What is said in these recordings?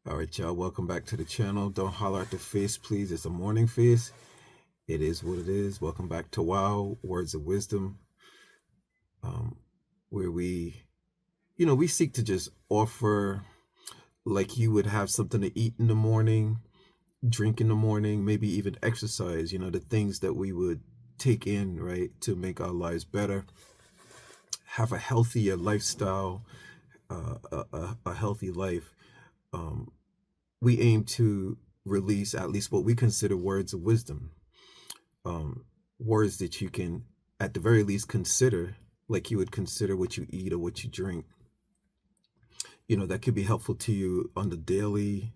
All right, y'all, welcome back to the channel. Don't holler at the face, please. It's a morning face. It is what it is. Welcome back to Wow Words of Wisdom, where we seek to just offer, like you would have something to eat in the morning, drink in the morning, maybe even exercise, the things that we would take in, right, to make our lives better, have a healthier lifestyle, a healthy life. We aim to release at least what we consider words of wisdom, words that you can, at the very least, consider, like you would consider what you eat or what you drink. That could be helpful to you on the daily,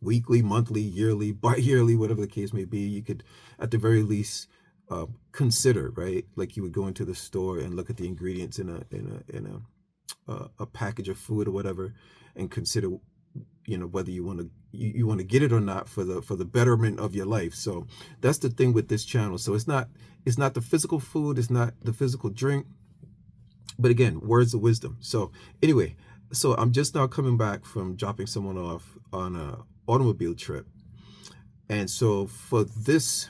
weekly, monthly, yearly, bi-yearly, whatever the case may be. You could, at the very least, consider, right? Like you would go into the store and look at the ingredients in a package of food or whatever, and consider whether you want to get it or not for the betterment of your life. So that's the thing with this channel. So it's not the physical food, it's not the physical drink, but again, words of wisdom. So anyway, so I'm just now coming back from dropping someone off on a automobile trip, and so for this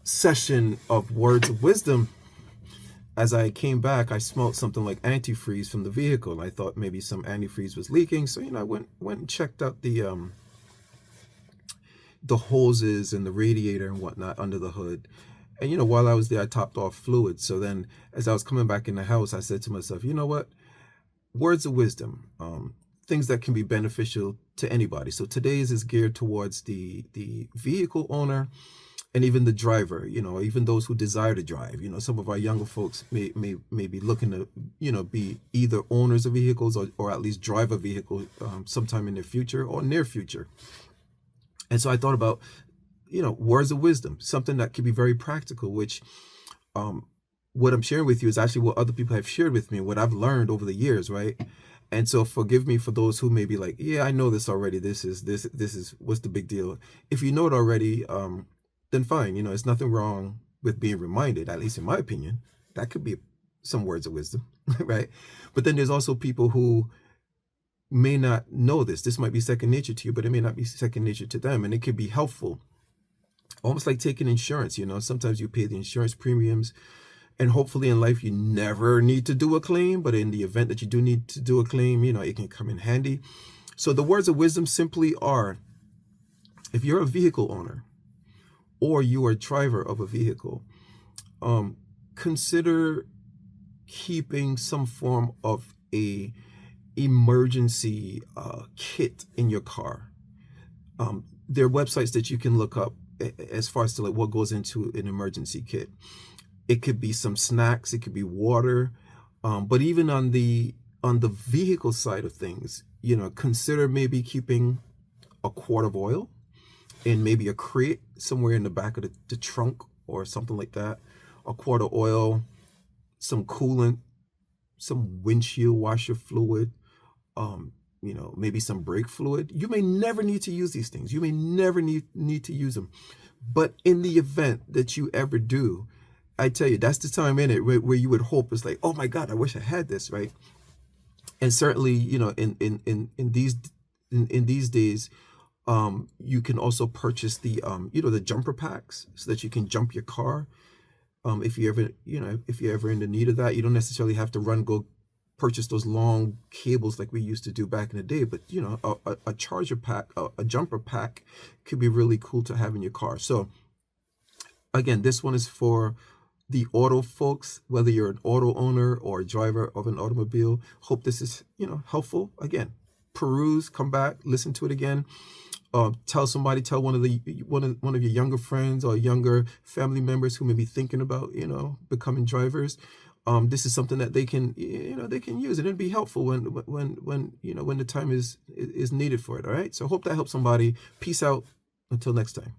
session of words of wisdom, as I came back, I smelled something like antifreeze from the vehicle, and I thought maybe some antifreeze was leaking. So I went and checked out the hoses and the radiator and whatnot under the hood. And while I was there, I topped off fluid. So then, as I was coming back in the house, I said to myself, you know what? Words of wisdom, things that can be beneficial to anybody. So today's is geared towards the vehicle owner, and even the driver, even those who desire to drive. Some of our younger folks may be looking to, be either owners of vehicles or at least drive a vehicle sometime in their future or near future. And so I thought about, words of wisdom, something that can be very practical, which what I'm sharing with you is actually what other people have shared with me, what I've learned over the years, right? And so forgive me for those who may be like, yeah, I know this already. This is what's the big deal? If you know it already, then fine. It's nothing wrong with being reminded, at least in my opinion. That could be some words of wisdom, right? But then there's also people who may not know this. This might be second nature to you, but it may not be second nature to them. And it could be helpful, almost like taking insurance. Sometimes you pay the insurance premiums, and hopefully in life you never need to do a claim, but in the event that you do need to do a claim, it can come in handy. So the words of wisdom simply are, if you're a vehicle owner, or you are a driver of a vehicle, consider keeping some form of a emergency kit in your car. There are websites that you can look up as far as to like what goes into an emergency kit. It could be some snacks, it could be water, but even on the vehicle side of things, consider maybe keeping a quart of oil and maybe a crate somewhere in the back of the trunk or something like that. A quart of oil, some coolant, some windshield washer fluid, maybe some brake fluid. You may never need to use these things. You may never need to use them. But in the event that you ever do, I tell you, that's the time in it where you would hope it's like, oh my God, I wish I had this, right? And certainly, in these days, you can also purchase the the jumper packs so that you can jump your car. If you're ever in the need of that, you don't necessarily have to go purchase those long cables like we used to do back in the day. But a charger pack, a jumper pack could be really cool to have in your car. So again, this one is for the auto folks, whether you're an auto owner or a driver of an automobile. Hope this is helpful. Again, peruse, come back, listen to it again. Tell somebody, tell one of your younger friends or younger family members who may be thinking about becoming drivers. This is something that they can use, and it'd be helpful when the time is needed for it. All right. So hope that helps somebody. Peace out. Until next time.